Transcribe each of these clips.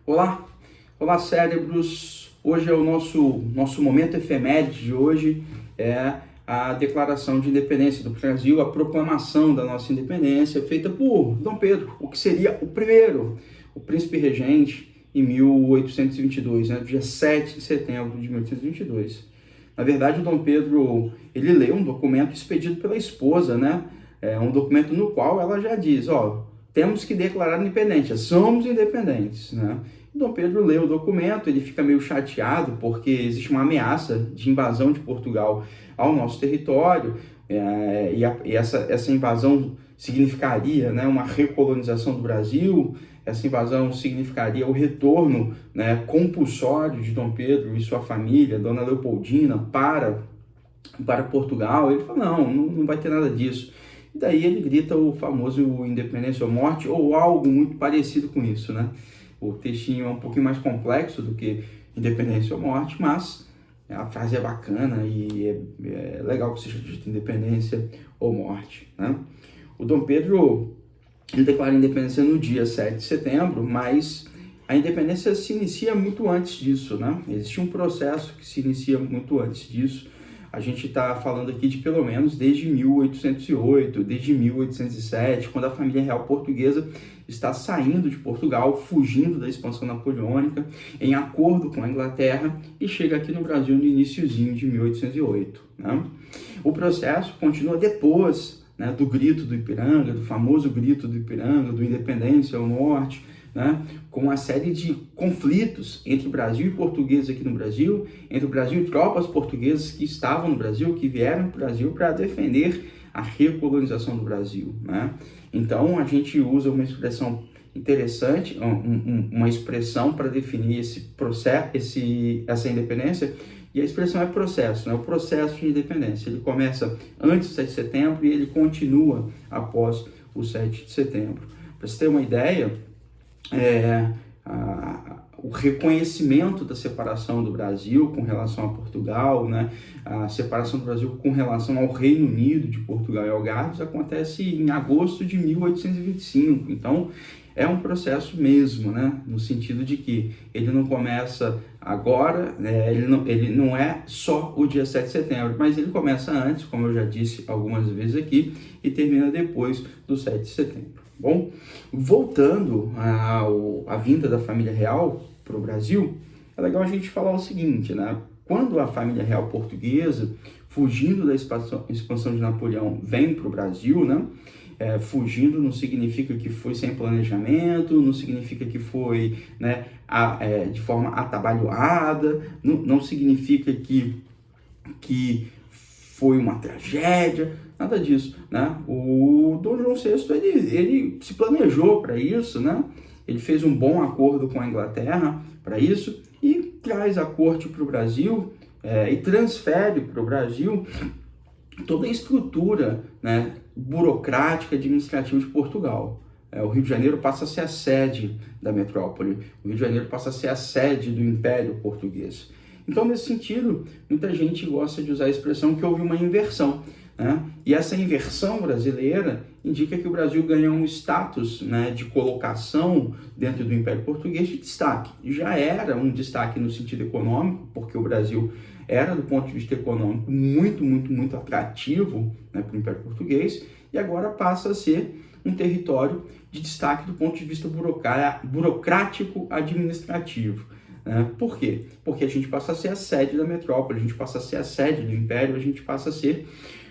Olá, olá cérebros! Hoje é o nosso momento efeméride de hoje, é a declaração de independência do Brasil, a proclamação da nossa independência feita por Dom Pedro, o que seria o primeiro, o príncipe regente, em 1822, né, dia 7 de setembro de 1822. Na verdade, o Dom Pedro, ele leu um documento expedido pela esposa, né, um documento no qual ela já diz, temos que declarar independência, somos independentes, né? Dom Pedro lê o documento, ele fica meio chateado porque existe uma ameaça de invasão de Portugal ao nosso território, e essa invasão significaria, né, uma recolonização do Brasil, essa invasão significaria o retorno, né, compulsório de Dom Pedro e sua família, Dona Leopoldina, para Portugal. Ele fala, não vai ter nada disso. E daí ele grita o famoso independência ou morte, ou algo muito parecido com isso, né? O textinho é um pouquinho mais complexo do que independência ou morte, mas a frase é bacana e é legal que seja dito independência ou morte, né? O Dom Pedro, ele declara a independência no dia 7 de setembro, mas a independência se inicia muito antes disso, né? Existe um processo que se inicia muito antes disso. A gente está falando aqui de pelo menos desde 1808, desde 1807, quando a família real portuguesa está saindo de Portugal, fugindo da expansão napoleônica, em acordo com a Inglaterra, e chega aqui no Brasil no iniciozinho de 1808. Né? O processo continua depois, né, do grito do Ipiranga, do famoso grito do Ipiranga, do Independência ao Norte, né, com uma série de conflitos entre Brasil e portugueses aqui no Brasil, entre o Brasil e tropas portuguesas que estavam no Brasil, que vieram para o Brasil para defender a recolonização do Brasil. Né? Então, a gente usa uma expressão interessante, uma expressão para definir esse processo, essa independência, e a expressão é processo, né? O processo de independência. Ele começa antes do 7 de setembro e ele continua após o 7 de setembro. Para você ter uma ideia, o reconhecimento da separação do Brasil com relação a Portugal, né, a separação do Brasil com relação ao Reino Unido de Portugal e Algarves acontece em agosto de 1825. Então, é um processo mesmo, né, no sentido de que ele não começa agora, né, ele não é só o dia 7 de setembro, mas ele começa antes, como eu já disse algumas vezes aqui, e termina depois do 7 de setembro. Bom, voltando à vinda da família real para o Brasil, é legal a gente falar o seguinte, né? Quando a família real portuguesa, fugindo da expansão de Napoleão, vem para o Brasil, né? Fugindo não significa que foi sem planejamento, não significa que foi, né, de forma atabalhoada, não significa que foi uma tragédia, nada disso, né? O Dom João VI, ele se planejou para isso, né? Ele fez um bom acordo com a Inglaterra para isso e traz a corte para o Brasil e transfere para o Brasil toda a estrutura, né, burocrática, administrativa de Portugal. O Rio de Janeiro passa a ser a sede da metrópole, o Rio de Janeiro passa a ser a sede do Império Português. Então, nesse sentido, muita gente gosta de usar a expressão que houve uma inversão, né? E essa inversão brasileira indica que o Brasil ganha um status, né, de colocação dentro do Império Português de destaque. Já era um destaque no sentido econômico, porque o Brasil era, do ponto de vista econômico, muito, muito, muito atrativo, né, para o Império Português, e agora passa a ser um território de destaque do ponto de vista burocrático administrativo. Por quê? Porque a gente passa a ser a sede da metrópole, a gente passa a ser a sede do Império, a gente passa a ser,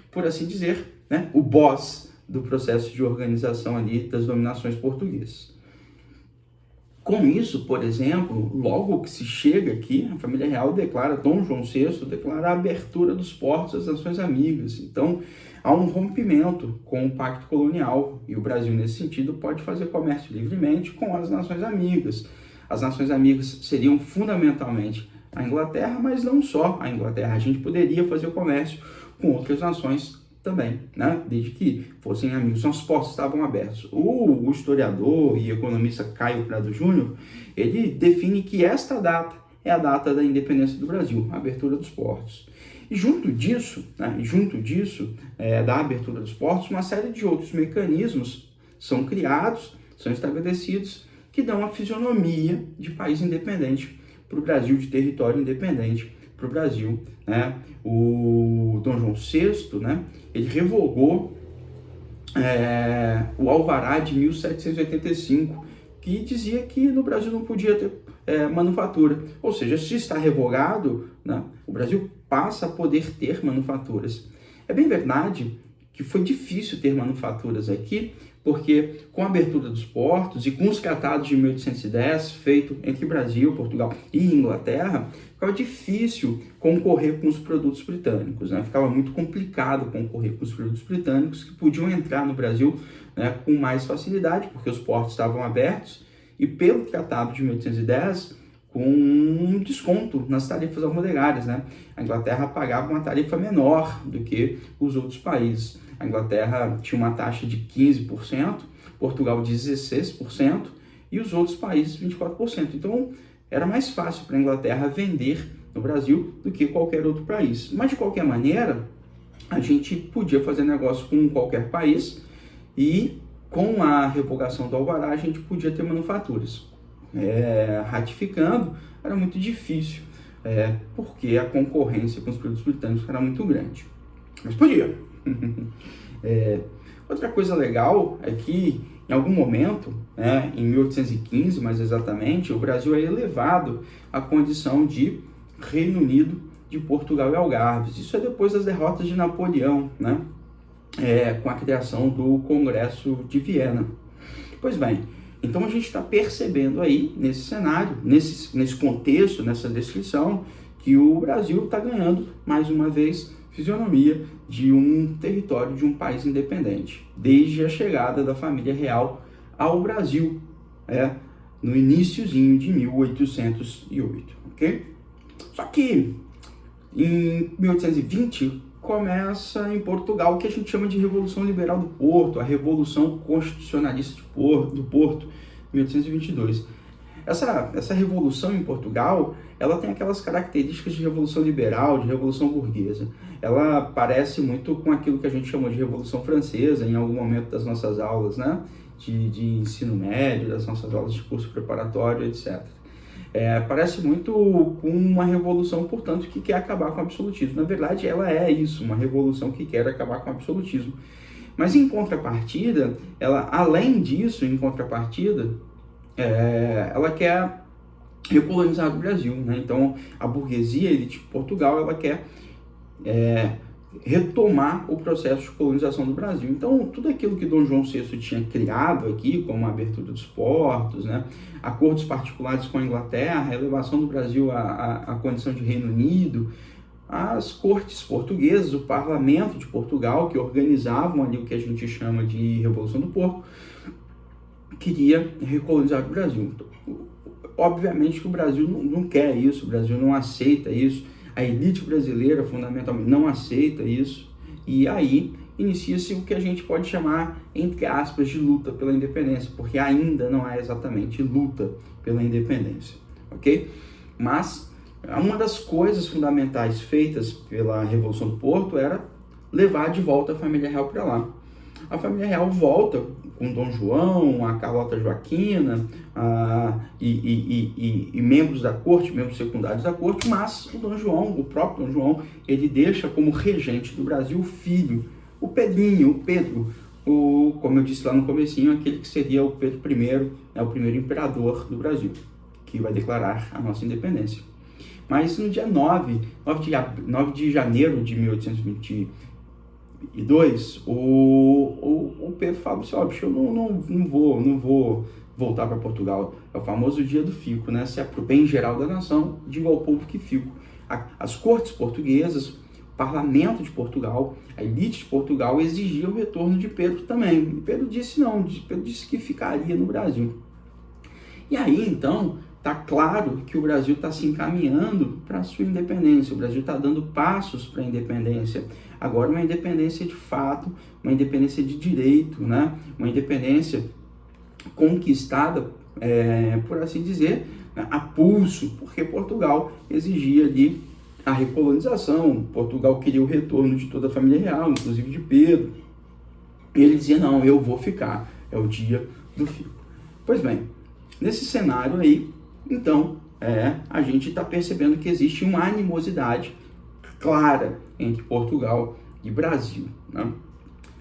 por assim dizer, né, o boss do processo de organização ali das dominações portuguesas. Com isso, por exemplo, logo que se chega aqui, a família real declara, Dom João VI declara a abertura dos portos às nações amigas. Então, há um rompimento com o pacto colonial e o Brasil, nesse sentido, pode fazer comércio livremente com as nações amigas. As nações amigas seriam fundamentalmente a Inglaterra, mas não só a Inglaterra. A gente poderia fazer comércio com outras nações também, né? Desde que fossem amigos. Os portos estavam abertos. O historiador e economista Caio Prado Júnior, ele define que esta data é a data da independência do Brasil, a abertura dos portos. E junto disso, da abertura dos portos, uma série de outros mecanismos são criados, são estabelecidos, que dão uma fisionomia de país independente para o Brasil, de território independente para o Brasil, né? O Dom João VI, né, ele revogou o Alvará de 1785, que dizia que no Brasil não podia ter manufatura. Ou seja, se está revogado, né, o Brasil passa a poder ter manufaturas. É bem verdade que foi difícil ter manufaturas aqui, porque com a abertura dos portos e com os tratados de 1810, feito entre Brasil, Portugal e Inglaterra, ficava difícil concorrer com os produtos britânicos, né? Ficava muito complicado concorrer com os produtos britânicos que podiam entrar no Brasil, né, com mais facilidade, porque os portos estavam abertos e pelo Tratado de 1810, com um desconto nas tarifas almonegárias, né? A Inglaterra pagava uma tarifa menor do que os outros países. A Inglaterra tinha uma taxa de 15%, Portugal 16% e os outros países 24%. Então, era mais fácil para a Inglaterra vender no Brasil do que qualquer outro país. Mas, de qualquer maneira, a gente podia fazer negócio com qualquer país e, com a revogação do Alvará, a gente podia ter manufaturas. Ratificando, era muito difícil, porque a concorrência com os produtos britânicos era muito grande. Mas podia. Outra coisa legal é que, em algum momento, em 1815, mais exatamente, o Brasil é elevado à condição de Reino Unido de Portugal e Algarves. Isso é depois das derrotas de Napoleão, né? Com a criação do Congresso de Viena. Pois bem, então a gente está percebendo aí, nesse cenário, nesse contexto, nessa descrição, que o Brasil está ganhando, mais uma vez, fisionomia de um território, de um país independente, desde a chegada da família real ao Brasil, no iniciozinho de 1808, ok? Só que em 1820 começa em Portugal o que a gente chama de Revolução Liberal do Porto, a Revolução Constitucionalista do Porto, 1822. Essa revolução em Portugal, ela tem aquelas características de revolução liberal, de revolução burguesa. Ela parece muito com aquilo que a gente chamou de Revolução Francesa em algum momento das nossas aulas, né? De ensino médio, das nossas aulas de curso preparatório, etc. Parece muito com uma revolução, portanto, que quer acabar com o absolutismo. Na verdade, ela é isso, uma revolução que quer acabar com o absolutismo. Mas, em contrapartida, ela, além disso, ela quer recolonizar o Brasil, né? Então, a burguesia, a elite de Portugal, ela quer retomar o processo de colonização do Brasil. Então, tudo aquilo que Dom João VI tinha criado aqui, como a abertura dos portos, né, acordos particulares com a Inglaterra, a elevação do Brasil à condição de Reino Unido, as cortes portuguesas, o parlamento de Portugal, que organizavam ali o que a gente chama de Revolução do Porto, queria recolonizar o Brasil. Então, obviamente que o Brasil não quer isso, o Brasil não aceita isso, a elite brasileira, fundamentalmente, não aceita isso, e aí inicia-se o que a gente pode chamar, entre aspas, de luta pela independência, porque ainda não é exatamente luta pela independência, ok? Mas uma das coisas fundamentais feitas pela Revolução do Porto era levar de volta a família real para lá. A família real volta com Dom João, a Carlota Joaquina e membros da corte, membros secundários da corte, mas o próprio Dom João, ele deixa como regente do Brasil o filho, o Pedrinho, o Pedro, como eu disse lá no comecinho, aquele que seria o Pedro I, o primeiro imperador do Brasil, que vai declarar a nossa independência. Mas no dia 9 de janeiro de 1822, o Pedro fala assim, bicho, eu não vou voltar para Portugal. É o famoso dia do fico, né? Se é para o bem geral da nação, digo ao povo que fico. As cortes portuguesas, o parlamento de Portugal, a elite de Portugal exigia o retorno de Pedro também. E Pedro disse não, Pedro disse que ficaria no Brasil. E aí, então, está claro que o Brasil está se encaminhando para a sua independência, o Brasil está dando passos para a independência. Agora uma independência de fato, uma independência de direito, né? Uma independência conquistada, por assim dizer, a pulso, porque Portugal exigia ali a recolonização, Portugal queria o retorno de toda a família real, inclusive de Pedro. E ele dizia, não, eu vou ficar, é o dia do fico. Pois bem, Nesse cenário aí, então, a gente está percebendo que existe uma animosidade clara entre Portugal e Brasil, né?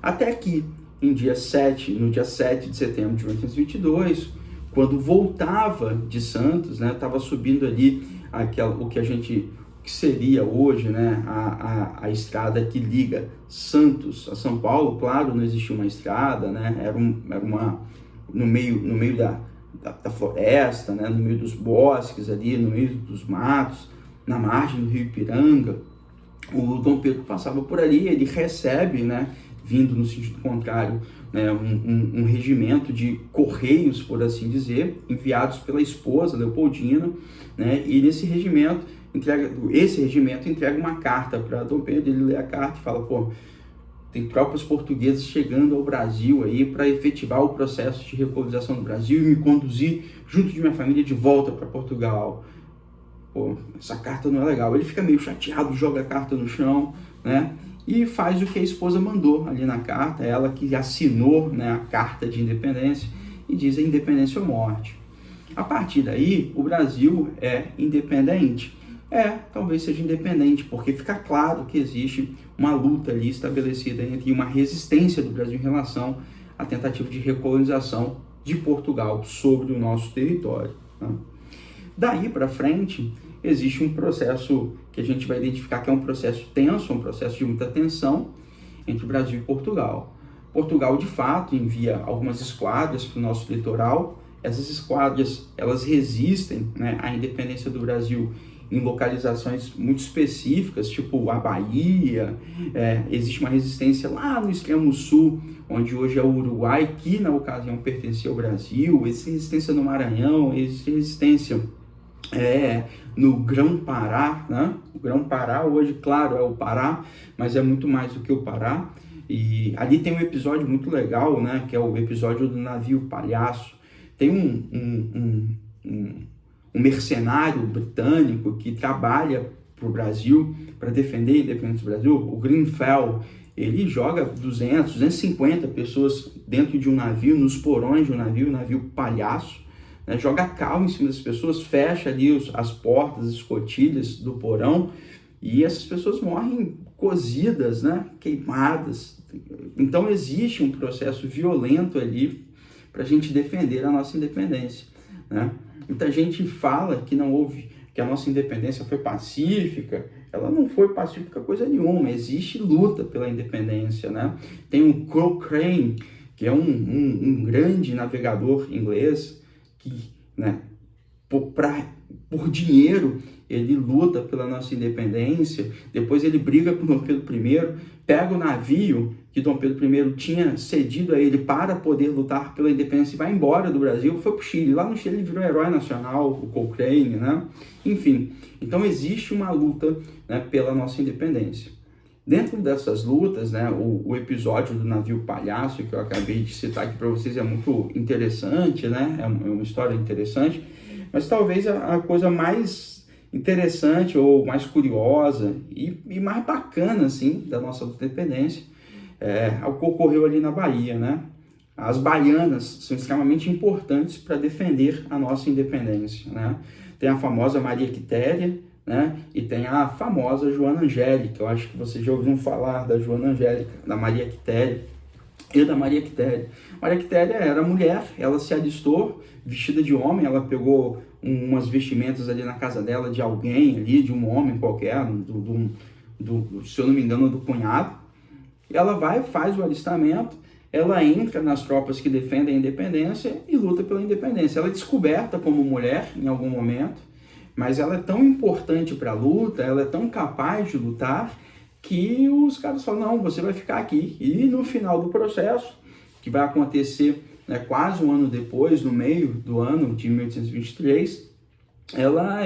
Até que, no dia 7 de setembro de 1822, quando voltava de Santos, né, estava subindo ali o que seria hoje, né, a estrada que liga Santos a São Paulo. Claro, não existia uma estrada, né, era uma no meio da floresta, né, no meio dos bosques ali, no meio dos matos, na margem do rio Ipiranga. O Dom Pedro passava por ali, ele recebe, né, vindo no sentido contrário, né, um regimento de correios, por assim dizer, enviados pela esposa Leopoldina, né, e esse regimento entrega uma carta para Dom Pedro. Ele lê a carta e fala: pô, tem tropas portuguesas chegando ao Brasil aí para efetivar o processo de recolonização do Brasil e me conduzir junto de minha família de volta para Portugal. Pô, essa carta não é legal. Ele fica meio chateado, joga a carta no chão, né? E faz o que a esposa mandou ali na carta, ela que assinou, né, a carta de independência, e diz: a independência ou morte. A partir daí, o Brasil é independente. Talvez seja independente, porque fica claro que existe uma luta ali estabelecida entre uma resistência do Brasil em relação à tentativa de recolonização de Portugal sobre o nosso território, né? Daí para frente, existe um processo que a gente vai identificar que é um processo tenso, um processo de muita tensão entre o Brasil e Portugal. Portugal, de fato, envia algumas esquadras para o nosso litoral. Essas esquadras, elas resistem, né, à independência do Brasil em localizações muito específicas, tipo a Bahia. Existe uma resistência lá no extremo sul, onde hoje é o Uruguai, que na ocasião pertencia ao Brasil. Existe resistência no Maranhão, existe resistência no Grão-Pará, né? O Grão-Pará hoje, claro, é o Pará, mas é muito mais do que o Pará. E ali tem um episódio muito legal, né, que é o episódio do navio Palhaço. Tem um mercenário britânico que trabalha para o Brasil, para defender a independência do Brasil, o Grenfell. Ele joga 250 pessoas dentro de um navio, nos porões de um navio, o navio Palhaço, né? Joga cal em cima das pessoas, fecha ali as portas, as escotilhas do porão, e essas pessoas morrem cozidas, né? Queimadas. Então existe um processo violento ali para a gente defender a nossa independência, né? Muita gente fala que que a nossa independência foi pacífica. Ela não foi pacífica coisa nenhuma. Existe luta pela independência, né? Tem o Cochrane, que é um grande navegador inglês que, né, por dinheiro, ele luta pela nossa independência. Depois ele briga com Dom Pedro I, pega o navio que Dom Pedro I tinha cedido a ele para poder lutar pela independência e vai embora do Brasil, foi para o Chile. Lá no Chile ele virou herói nacional, o Cochrane, né? Enfim, então existe uma luta, né, pela nossa independência. Dentro dessas lutas, né, o episódio do navio Palhaço, que eu acabei de citar aqui para vocês, é muito interessante, né? É uma história interessante, mas talvez a coisa mais interessante ou mais curiosa e mais bacana, assim, da nossa independência o que ocorreu ali na Bahia, né? As baianas são extremamente importantes para defender a nossa independência, né? Tem a famosa Maria Quitéria, né? E tem a famosa Joana Angélica. Eu acho que vocês já ouviram falar da Joana Angélica, da Maria Quitéria e da Maria Quitéria. Maria Quitéria era mulher, ela se alistou vestida de homem, ela pegou umas vestimentas ali na casa dela de alguém ali, de um homem qualquer, se eu não me engano, do cunhado. E ela vai, faz o alistamento, ela entra nas tropas que defendem a independência e luta pela independência. Ela é descoberta como mulher em algum momento, mas ela é tão importante para a luta, ela é tão capaz de lutar, que os caras falam: não, você vai ficar aqui. E no final do processo, que vai acontecer, né, quase um ano depois, no meio do ano de 1823, ela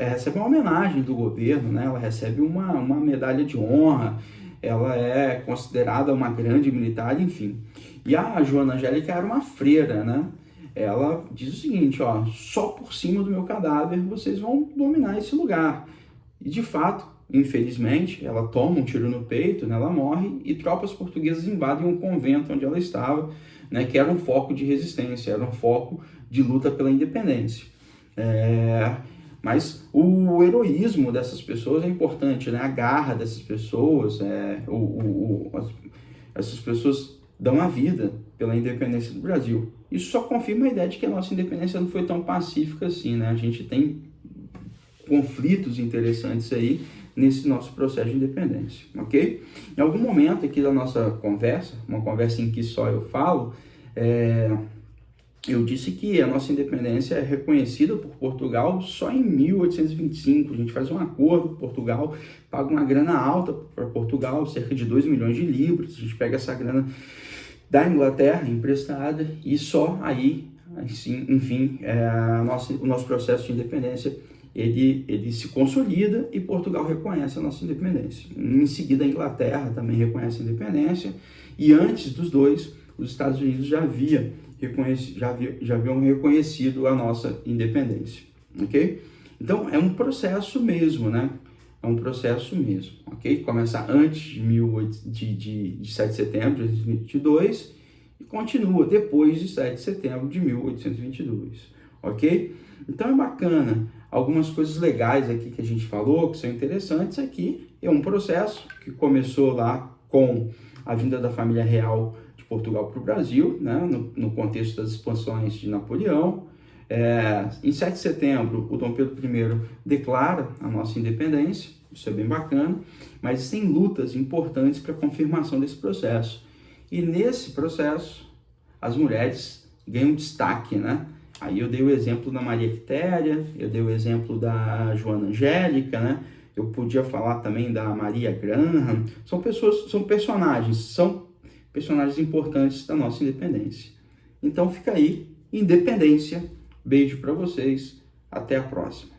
recebe uma homenagem do governo, né? Ela recebe uma medalha de honra, ela é considerada uma grande militar, enfim. E a Joana Angélica era uma freira, né? Ela diz o seguinte: ó, só por cima do meu cadáver vocês vão dominar esse lugar. E de fato, infelizmente, ela toma um tiro no peito, né? Ela morre, e tropas portuguesas invadem um convento onde ela estava, né, que era um foco de resistência, era um foco de luta pela independência. Mas o heroísmo dessas pessoas é importante, né? A garra dessas pessoas, essas pessoas dão a vida pela independência do Brasil. Isso só confirma a ideia de que a nossa independência não foi tão pacífica assim, né? A gente tem conflitos interessantes aí nesse nosso processo de independência, ok? Em algum momento aqui da nossa conversa, uma conversa em que só eu falo, eu disse que a nossa independência é reconhecida por Portugal só em 1825. A gente faz um acordo com Portugal, paga uma grana alta para Portugal, cerca de 2 milhões de libras. A gente pega essa grana da Inglaterra emprestada e só aí, assim, enfim, o nosso processo de independência ele se consolida e Portugal reconhece a nossa independência. Em seguida, a Inglaterra também reconhece a independência e antes dos dois, os Estados Unidos já haviam reconhecido a nossa independência, ok? Então, é um processo mesmo, né? É um processo mesmo, ok? Começa antes de 7 de setembro de 2022 e continua depois de 7 de setembro de 1822, ok? Então, é bacana. Algumas coisas legais aqui que a gente falou, que são interessantes aqui, é um processo que começou lá com a vinda da família real de Portugal para o Brasil, né, no contexto das expansões de Napoleão. Em 7 de setembro, o Dom Pedro I declara a nossa independência, isso é bem bacana, mas tem lutas importantes para a confirmação desse processo. E nesse processo, as mulheres ganham destaque, né? Aí eu dei o exemplo da Maria Quitéria, eu dei o exemplo da Joana Angélica, né? Eu podia falar também da Maria Graham. São personagens importantes da nossa independência. Então fica aí, independência. Beijo para vocês, até a próxima.